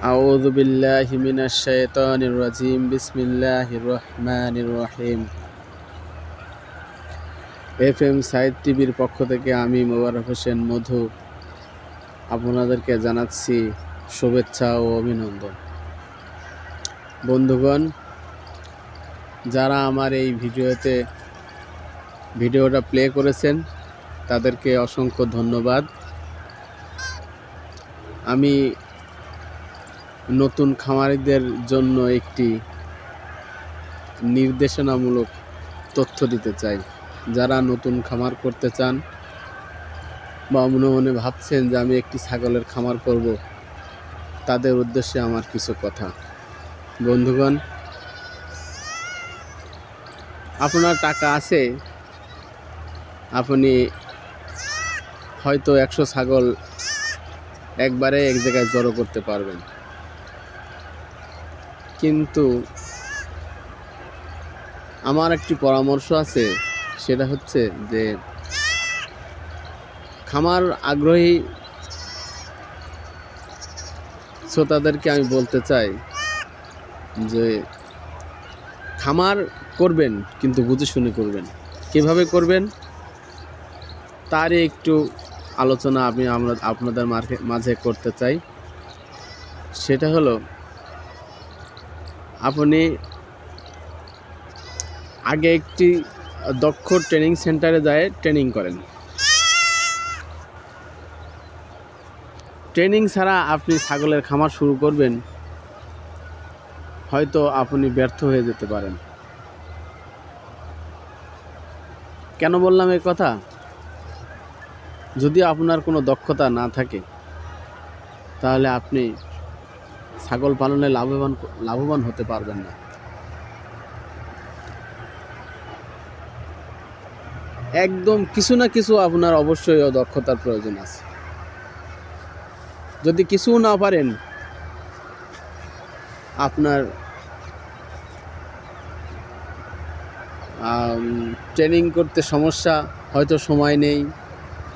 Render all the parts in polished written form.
আউযু বিল্লাহি মিনাশ শাইতানির রাজিম। বিসমিল্লাহির রহমানির রহিম। এফএম সাইদ টিভির পক্ষ থেকে আমি মোবারক হোসেন মধু আপনাদেরকে জানাচ্ছি শুভেচ্ছা ও অভিনন্দন। বন্ধুগণ, যারা আমার এই ভিডিওটা প্লে করেছেন তাদেরকে অসংখ্য ধন্যবাদ। আমি নতুন খামারিদের জন্য একটি নির্দেশনামূলক তথ্য দিতে চাই। যারা নতুন খামার করতে চান বা মনে মনে ভাবছেন যে আমি একটি ছাগলের খামার করব, তাদের উদ্দেশ্যে আমার কিছু কথা। বন্ধুগণ, আপনার টাকা আছে, আপনি হয়তো 100 ছাগল একবারে এক জায়গায় জড়ো করতে পারবেন, কিন্তু আমার একটি পরামর্শ আছে। সেটা হচ্ছে যে খামার আগ্রহী শ্রোতাদেরকে আমি বলতে চাই যে খামার করবেন, কিন্তু বুঝে শুনে করবেন। কিভাবে করবেন তারই একটু আলোচনা আমরা আপনাদের মাঝে করতে চাই। সেটা হলো, আপনি আগে একটি দক্ষ ট্রেনিং সেন্টারে যায় ট্রেনিং করেন। ট্রেনিং ছাড়া আপনি ছাগলের খামার শুরু করবেন, হয়তো আপনি ব্যর্থ হয়ে যেতে পারেন। কেন বললাম এই কথা? যদি আপনার কোনো দক্ষতা না থাকে, তাহলে আপনি ছাগল পালনে লাভবান হতে পারবেন না। একদম কিছু না কিছু আপনার অবশ্যই দক্ষতার প্রয়োজন আছে। যদি কিছু না পারেন, আপনার ট্রেনিং করতে সমস্যা, হয়তো সময় নেই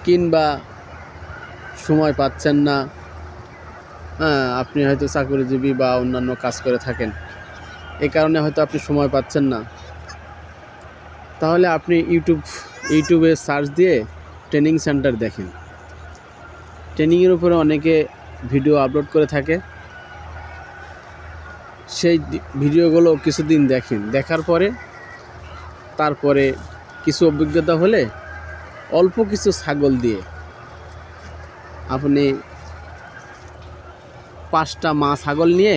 কিংবা সময় পাচ্ছেন না। আপনি হয়তো চাকরিজীবী বা অন্যান্য কাজ করে থাকেন, এই কারণে হয়তো আপনি সময় পাচ্ছেন না। তাহলে আপনি ইউটিউবে সার্চ দিয়ে ট্রেনিং সেন্টার দেখেন। ট্রেনিংয়ের উপরে অনেকে ভিডিও আপলোড করে থাকে। সেই ভিডিওগুলো কিছুদিন দেখেন, দেখার পরে তারপরে কিছু অভিজ্ঞতা হলে অল্প কিছু ছাগল দিয়ে আপনি 5টা মা ছাগল নিয়ে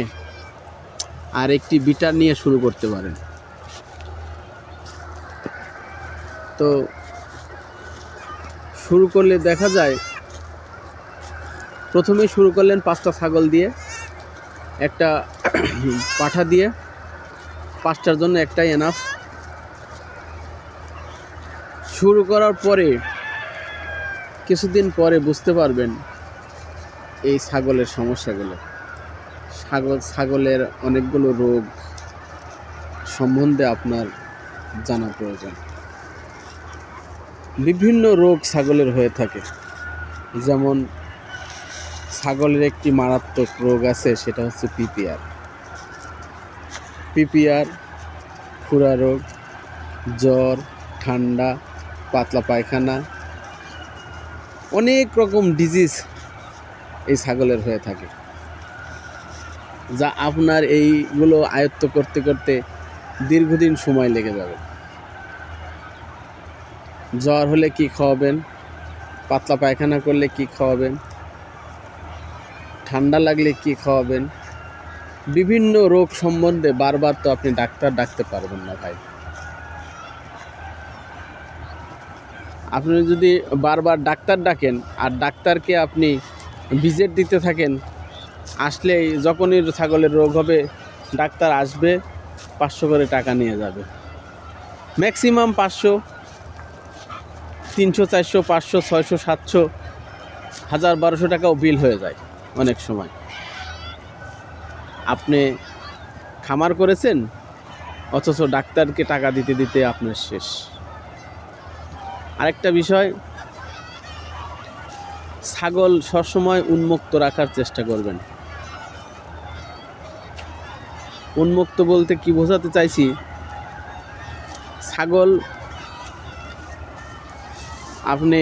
আর একটি বিটার নিয়ে শুরু করতে পারেন। তো শুরু করলে দেখা যায়, প্রথমেই শুরু করলেন 5টা ছাগল দিয়ে, একটা পাঠা দিয়ে। 5টার জন্য একটাই এনাফ। শুরু করার পরে কিছুদিন পরে বুঝতে পারবেন এই ছাগলের সমস্যাগুলো। ছাগলের অনেকগুলো রোগ সম্বন্ধে আপনার জানা প্রয়োজন। বিভিন্ন রোগ ছাগলের হয়ে থাকে, যেমন ছাগলের একটি মারাত্মক রোগ আছে, সেটা হচ্ছে পিপিআর, খুরা রোগ, জ্বর, ঠান্ডা, পাতলা পায়খানা, অনেক রকম ডিজিজ এই ছাগলের হয়ে থাকে, যা আপনার এইগুলো আয়ত্ত করতে করতে দীর্ঘদিন সময় লেগে যাবে। জ্বর হলে কি খাওয়াবেন, পাতলা পায়খানা করলে কি খাওয়াবেন, ঠান্ডা লাগলে কি খাওয়াবেন, বিভিন্ন রোগ সম্বন্ধে বারবার তো আপনি ডাক্তার ডাকতে পারবেন না ভাই। আপনি যদি বারবার ডাক্তার ডাকেন আর ডাক্তারকে আপনি ভিজিট দিতে থাকেন, আসলেই যখনই ছাগলের রোগ হবে ডাক্তার আসবে, 500 করে টাকা নিয়ে যাবে। ম্যাক্সিমাম 500, 300, 400, 500, 600, 700, 1000, 1200 টাকাও বিল হয়ে যায় অনেক সময়। আপনি খামার করেছেন, অথচ ডাক্তারকে টাকা দিতে দিতে আপনার শেষ। আরেকটা বিষয়, ছাগল সবসময় উন্মুক্ত রাখার চেষ্টা করবেন। উন্মুক্ত বলতে কি বোঝাতে চাইছি, ছাগল আপনি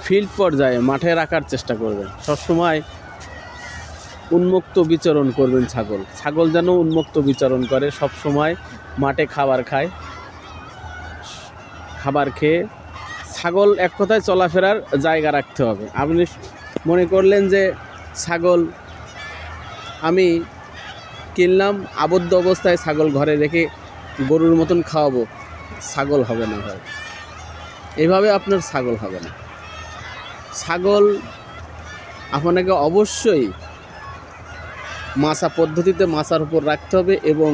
ফিল্ড পর্যায়ে মাঠে রাখার চেষ্টা করবেন, সবসময় উন্মুক্ত বিচরণ করবেন। ছাগল যেন উন্মুক্ত বিচরণ করে, সব সময় মাঠে খাবার খায়, খাবার খেয়ে ছাগল এক কথায় চলাফেরার জায়গা রাখতে হবে। আপনি মনে করলেন যে ছাগল আমি কিনলাম, আবদ্ধ অবস্থায় ছাগল ঘরে রেখে গরুর মতন খাওয়াবো, ছাগল হবে না ভাই, এভাবে আপনার ছাগল হবে না। ছাগল আপনাকে অবশ্যই মাছা পদ্ধতিতে মাছার উপর রাখতে হবে এবং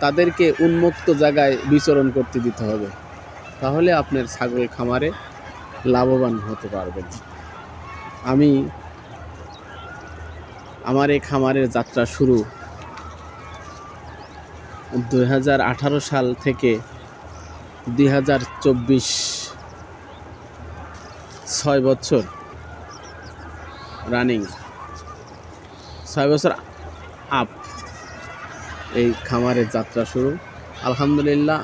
তাদেরকে উন্মুক্ত জায়গায় বিচরণ করতে দিতে হবে, তাহলে আপনার ছাগল খামারে লাভবান হতে পারবেন। আমার এই খামারের যাত্রা শুরু 2018 সাল থেকে 2024, 6 বছর রানিং, 6 বছর আপ এই খামারের যাত্রা শুরু। আলহামদুলিল্লাহ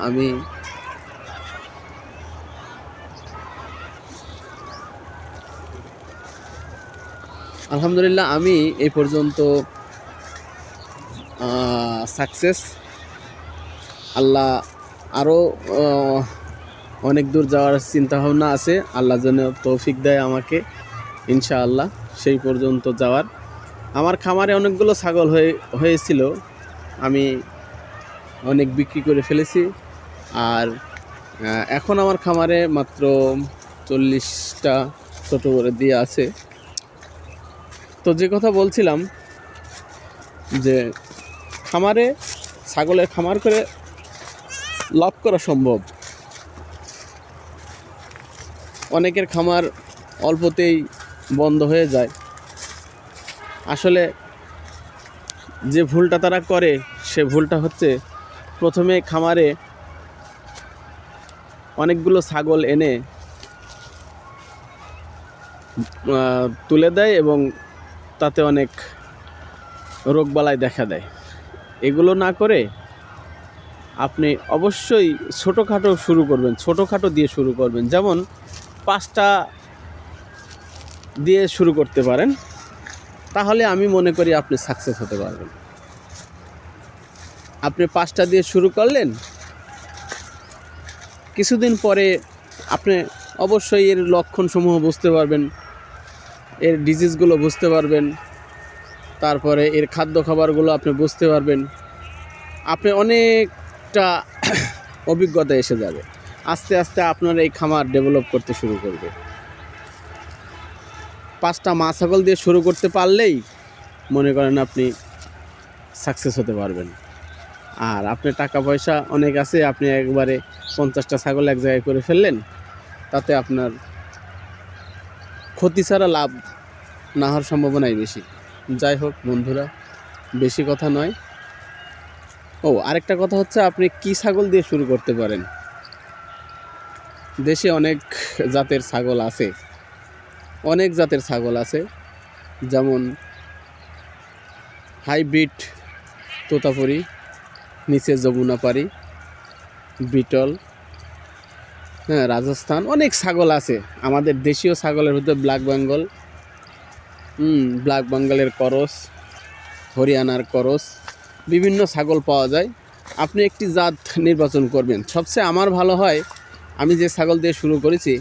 আমি এই পর্যন্ত সাকসেস। আল্লাহ আরও অনেক দূর যাওয়ার চিন্তাভাবনা আছে, আল্লাহ যেন তৌফিক দেয় আমাকে ইনশাআল্লাহ সেই পর্যন্ত যাওয়ার। আমার খামারে অনেকগুলো ছাগল হয়েছিল, আমি অনেক বিক্রি করে ফেলেছি, আর এখন আমার খামারে মাত্র 40টা ছোট করে দিয়ে আছে। তো যে কথা বলছিলাম যে ছাগলের খামার করে লাভ করা সম্ভব। অনেকের খামার অল্পতেই বন্ধ হয়ে যায়। আসলে যে ভুলটা তারা করে সে ভুলটা হচ্ছে, প্রথমে খামারে অনেকগুলো ছাগল এনে তুলে দেয় এবং তাতে অনেক রোগবালাই দেখা দেয়। এগুলো না করে আপনি অবশ্যই ছোটোখাটো দিয়ে শুরু করবেন, যেমন 5টা দিয়ে শুরু করতে পারেন, তাহলে আমি মনে করি আপনি সাকসেস হতে পারবেন। আপনি 5টা দিয়ে শুরু করলেন, কিছুদিন পরে আপনি অবশ্যই এর লক্ষণসমূহ বুঝতে পারবেন, এর ডিজিজগুলো বুঝতে পারবেন, তারপরে এর খাদ্য খাবারগুলো আপনি বুঝতে পারবেন। আপনি অনেকটা অভিজ্ঞতা এসে যাবে, আস্তে আস্তে আপনার এই খামার ডেভেলপ করতে শুরু করবে। 5টা মা ছাগল দিয়ে শুরু করতে পারলেই মনে করেন আপনি সাকসেস হতে পারবেন। আর আপনার টাকা পয়সা অনেক আছে, আপনি একবারে 50টা ছাগল এক জায়গায় করে ফেললেন, তাতে আপনার ক্ষতি ছাড়া লাভ না হওয়ার সম্ভাবনাই বেশি। যাই হোক বন্ধুরা, বেশি কথা নয়। আরেকটা কথা হচ্ছে, আপনি কি ছাগল দিয়ে শুরু করতে পারেন। দেশে অনেক জাতের ছাগল আছে, যেমন হাইব্রিড তোতাপুরি, নিচে যমুনাপাড়ি, বিটল, রাজস্থান, অনেক ছাগল আছে। আমাদের দেশীয় ছাগলের মধ্যে ব্ল্যাক বেঙ্গলের করস, হরিয়ানার করস, বিভিন্ন ছাগল পাওয়া যায়। আপনি একটি জাত নির্বাচন করবেন। সবচেয়ে আমার ভালো হয়, আমি যে ছাগল দিয়ে শুরু করেছি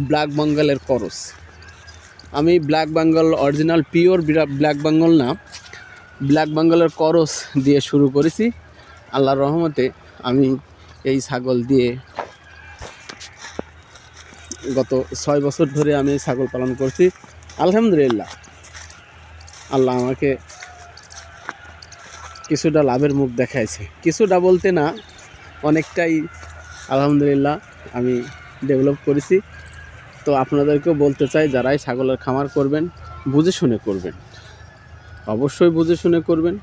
ব্ল্যাক বেঙ্গলের করস। আমি black Bengal original pure black Bengal না, ব্ল্যাক বেঙ্গলের করস দিয়ে শুরু করেছি। আল্লাহর রহমতে আমি এই ছাগল দিয়ে গত 6 বছর ধরে আমি ছাগল পালন করছি। আলহামদুলিল্লাহ, আল্লাহ আমাকে কিছুটা লাভের মুখ দেখাইছে, কিছুটা বলতে না, অনেকটাই আলহামদুলিল্লাহ আমি ডেভেলপ করেছি। তো আপনাদেরকেও বলতে চাই, যারাই ছাগলের খামার করবেন বুঝে শুনে করবেন, অবশ্যই বুঝে শুনে করবেন।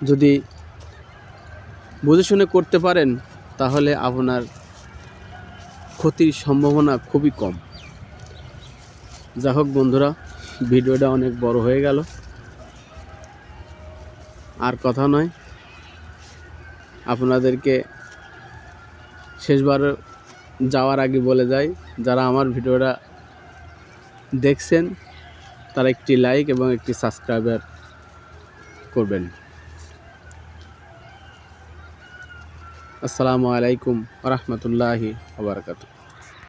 যদি বুঝে শুনে করতে পারেন তাহলে আপনার ক্ষতির সম্ভাবনা খুবই কম। যা হোক বন্ধুরা, ভিডিওটা অনেক বড় হয়ে গেল। আর কথা নয়, আপনাদেরকে শেষবার যাওয়ার আগে বলে যাই, যারা আমার ভিডিওটা দেখছেন তারা একটি লাইক এবং একটি সাবস্ক্রাইবার করবেন। আসসালামু আলাইকুম ওয়া রাহমাতুল্লাহি ওয়া বারাকাতুহু।